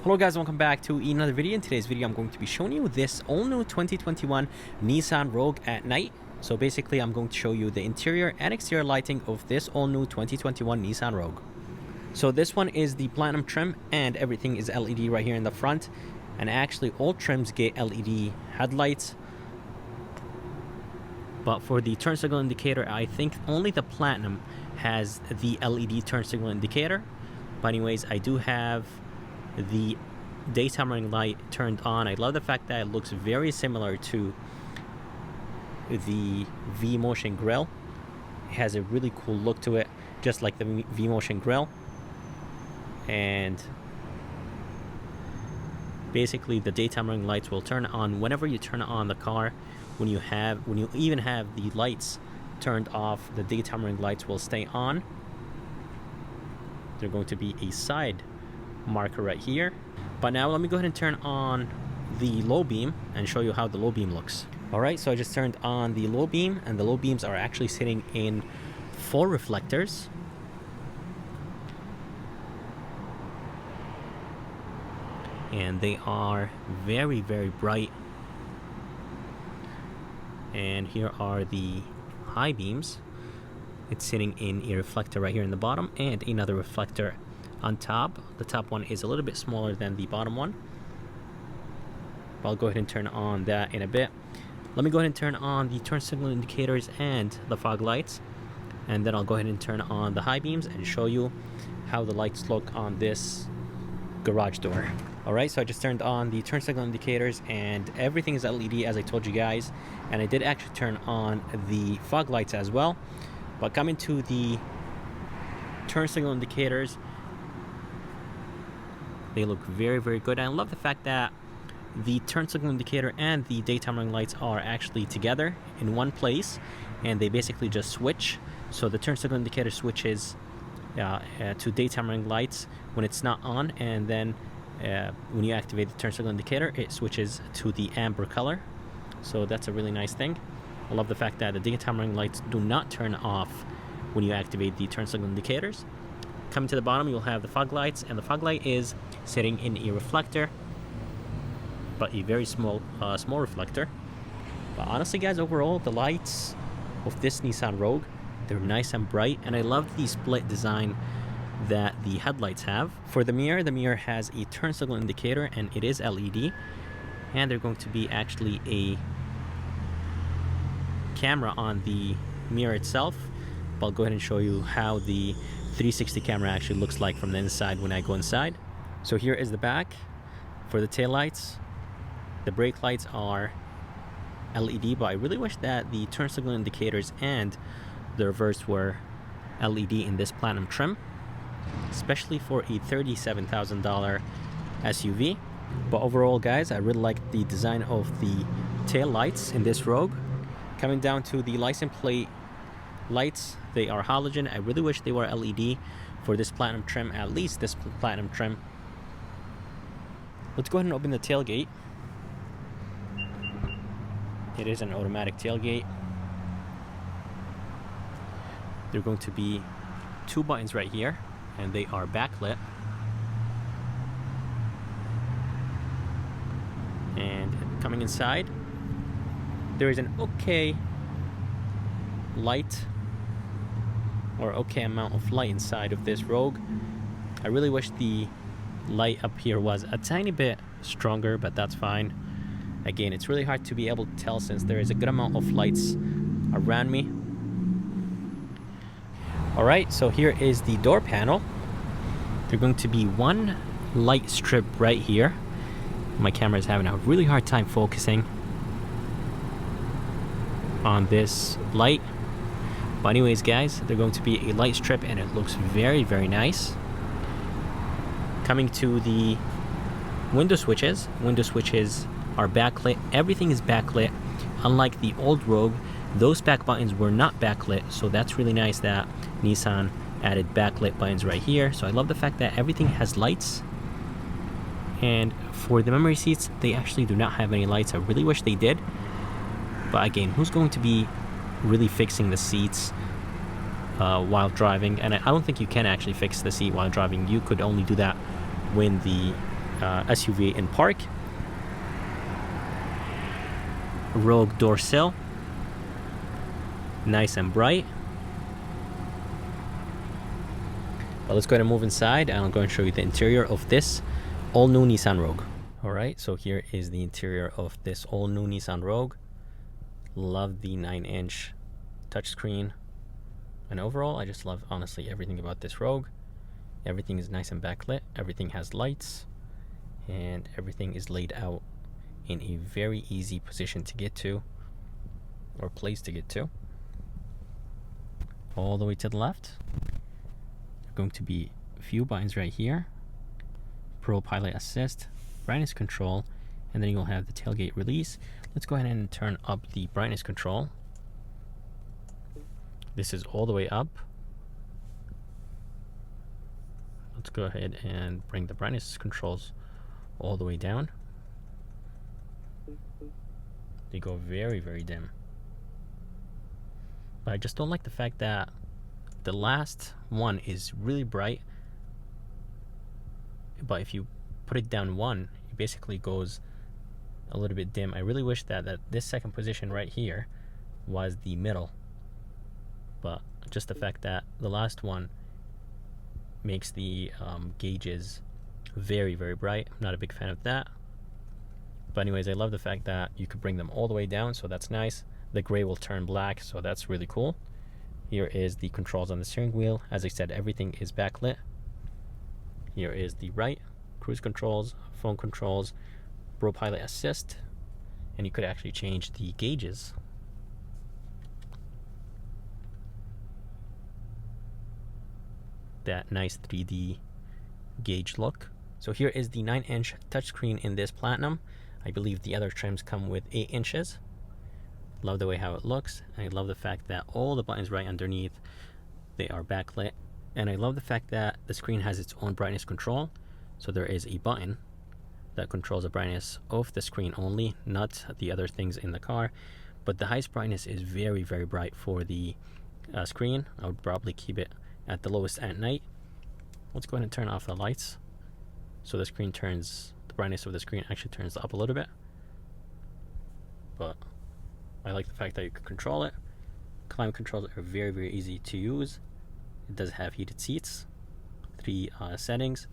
Hello guys, welcome back to another video. In today's video I'm going to be showing you this all new 2021 Nissan Rogue at night. So basically I'm going to show you the interior and exterior lighting of this all new 2021 Nissan Rogue. So this one is the platinum trim and everything is LED right here in the front, and actually all trims get LED headlights. But for the turn signal indicator, I think only the platinum has the LED turn signal indicator. But anyways, I do have the daytime running light turned on. I love the fact that it looks very similar to the V-Motion grille. It has a really cool look to it, just like the V-Motion grille. And basically the daytime running lights will turn on whenever you turn on the car. When you even have the lights turned off, the daytime running lights will stay on. They're going to be a side marker right here. But now let me go ahead and turn on the low beam and show you how the low beam looks. Alright, so I just turned on the low beam, and the low beams are actually sitting in 4 reflectors. And they are very, very bright. And here are the high beams. It's sitting in a reflector right here in the bottom and another reflector on top. The top one is a little bit smaller than the bottom one. I'll go ahead and turn on that in a bit. Let me go ahead and turn on the turn signal indicators and the fog lights, and then I'll go ahead and turn on the high beams and show you how the lights look on this garage door. Alright, so I just turned on the turn signal indicators and everything is LED as I told you guys, and I did actually turn on the fog lights as well. But coming to the turn signal indicators, they look very, very good. And I love the fact that the turn signal indicator and the daytime running lights are actually together in one place, and they basically just switch. So the turn signal indicator switches to daytime running lights when it's not on, and then when you activate the turn signal indicator, it switches to the amber color. So that's a really nice thing. I love the fact that the daytime running lights do not turn off when you activate the turn signal indicators. Coming to the bottom, you'll have the fog lights, and the fog light is sitting in a reflector, but a very small reflector. But honestly guys, overall the lights of this Nissan Rogue, they're nice and bright, and I love the split design that the headlights have. For the mirror has a turn signal indicator and it is LED, and there's going to be actually a camera on the mirror itself. But I'll go ahead and show you how the 360 camera actually looks like from the inside when I go inside. So here is the back for the tail lights. The brake lights are LED, but I really wish that the turn signal indicators and the reverse were LED in this platinum trim, especially for a $37,000 SUV. But overall guys, I really like the design of the tail lights in this Rogue. Coming down to the license plate lights, they are halogen. I really wish they were LED for this platinum trim, at least this platinum trim. Let's go ahead and open the tailgate. It is an automatic tailgate. There are going to be 2 buttons right here, and they are backlit. And coming inside, there is an okay light, or okay amount of light inside of this Rogue. I really wish the light up here was a tiny bit stronger, but that's fine. Again, it's really hard to be able to tell since there is a good amount of lights around me. Alright, so here is the door panel. There's going to be 1 light strip right here. My camera is having a really hard time focusing on this light. But anyways guys, there's going to be a light strip and it looks very, very nice. Coming to the window switches are backlit. Everything is backlit. Unlike the old Rogue, those back buttons were not backlit, so that's really nice that Nissan added backlit buttons right here. So I love the fact that everything has lights. And for the memory seats, they actually do not have any lights. I really wish they did. But again, who's going to be really fixing the seats while driving? And I don't think you can actually fix the seat while driving. You could only do that when the SUV in park. Rogue door sill, nice and bright. But let's go ahead and move inside, and I'm going to show you the interior of this all new Nissan Rogue. Alright, so here is the interior of this all new Nissan Rogue. Love the 9-inch touchscreen, and overall I just love honestly everything about this Rogue. Everything is nice and backlit, everything has lights, and everything is laid out in a very easy position to get to, or place to get to. All the way to the left, going to be a few buttons right here: Pro Pilot Assist, brightness control, and then you'll have the tailgate release. Let's go ahead and turn up the brightness control. This is all the way up. Let's go ahead and bring the brightness controls all the way down. They go very, very dim. But I just don't like the fact that the last one is really bright, but if you put it down one, it basically goes a little bit dim. I really wish that this second position right here was the middle, but just the fact that the last one makes the gauges very, very bright. I'm not a big fan of that. But anyways, I love the fact that you could bring them all the way down, so that's nice. The gray will turn black, so that's really cool. Here is the controls on the steering wheel. As I said, everything is backlit. Here is the right, cruise controls, phone controls, Pro Pilot Assist, and you could actually change the gauges. That nice 3D gauge look. So here is the 9-inch touchscreen in this Platinum. I believe the other trims come with 8 inches. Love the way how it looks, and I love the fact that all the buttons right underneath, they are backlit. And I love the fact that the screen has its own brightness control. So there is a button that controls the brightness of the screen only, not the other things in the car. But the highest brightness is very, very bright for the screen. I would probably keep it at the lowest at night. Let's go ahead and turn off the lights. So the screen turns, the brightness of the screen actually turns up a little bit. But I like the fact that you can control it. Climate controls are very, very easy to use. It does have heated seats, 3 settings.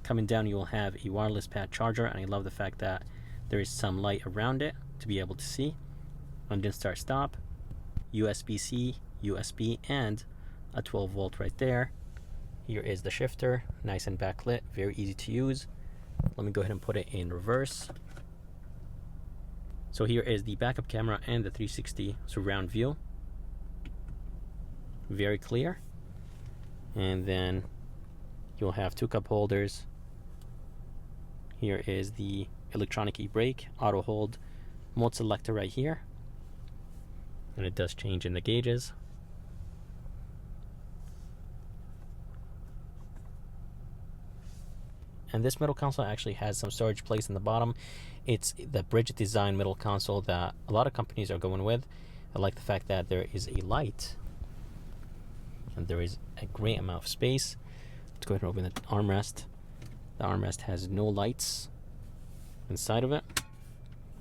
Coming down, you will have a wireless pad charger, and I love the fact that there is some light around it to be able to see. Engine start stop, USB-C, USB, and a 12 volt right there. Here is the shifter, nice and backlit, very easy to use. Let me go ahead and put it in reverse. So here is the backup camera and the 360 surround view. Very clear. And then you'll have 2 cup holders. Here is the electronic e-brake, auto hold, mode selector right here. And it does change in the gauges. And this middle console actually has some storage placed in the bottom. It's the bridge design middle console that a lot of companies are going with. I like the fact that there is a light, and there is a great amount of space. Let's go ahead and open the armrest. The armrest has no lights inside of it,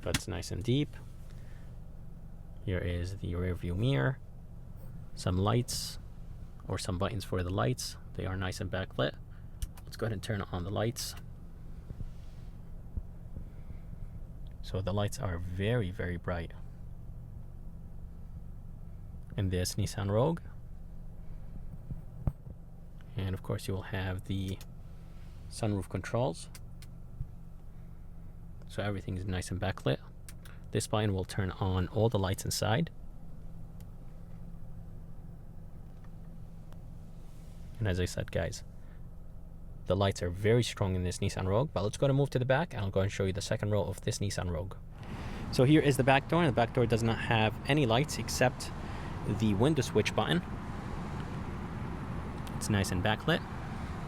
but it's nice and deep. Here is the rear view mirror, some lights, or some buttons for the lights. They are nice and backlit. Let's go ahead and turn on the lights. So the lights are very, very bright in this Nissan Rogue. And of course you will have the sunroof controls. So everything is nice and backlit. This button will turn on all the lights inside. And as I said, guys, the lights are very strong in this Nissan Rogue. But let's go and move to the back, and I'll go and show you the second row of this Nissan Rogue. So here is the back door, and the back door does not have any lights except the window switch button. It's nice and backlit.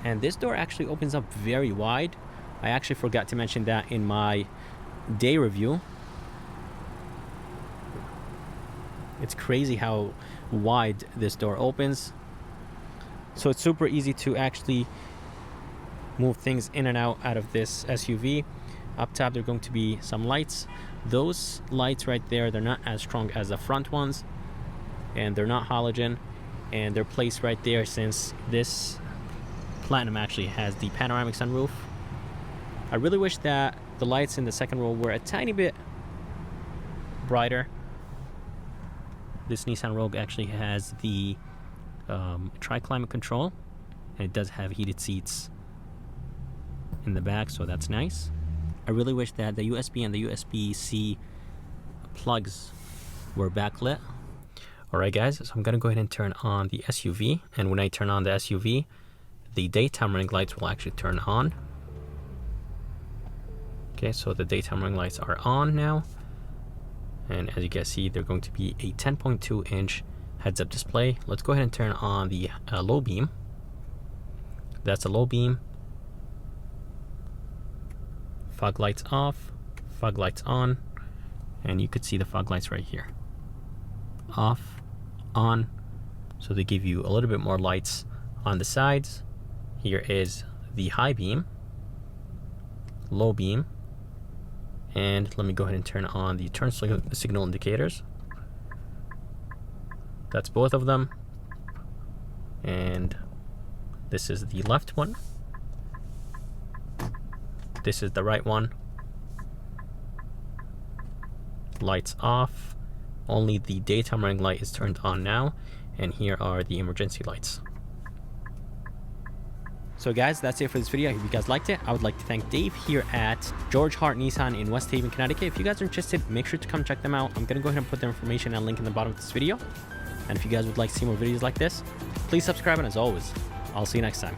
And this door actually opens up very wide. I actually forgot to mention that in my day review. It's crazy how wide this door opens. So it's super easy to actually move things in and out of this SUV. Up top, there are going to be some lights. Those lights right there, they're not as strong as the front ones, and they're not halogen, and they're placed right there since this Platinum actually has the panoramic sunroof. I really wish that the lights in the second row were a tiny bit brighter. This Nissan Rogue actually has the tri-climate control, and it does have heated seats in the back, so that's nice. I really wish that the USB and the USB-C plugs were backlit. Alright guys, so I'm gonna go ahead and turn on the SUV, and when I turn on the SUV, the daytime running lights will actually turn on. Okay, so the daytime running lights are on now, and as you can see, they're going to be a 10.2 inch heads-up display. Let's go ahead and turn on the low beam. That's a low beam. Fog lights off, fog lights on, and you could see the fog lights right here. Off, on, so they give you a little bit more lights on the sides. Here is the high beam, low beam, and let me go ahead and turn on the turn signal indicators. That's both of them, and this is the left one. This is the right one. Lights off. Only the daytime running light is turned on now, and here are the emergency lights. So guys, that's it for this video. I hope you guys liked it. I would like to thank Dave here at George Hart Nissan in West Haven, Connecticut. If you guys are interested, make sure to come check them out. I'm going to go ahead and put their information and link in the bottom of this video. And if you guys would like to see more videos like this, please subscribe, and as always, I'll see you next time.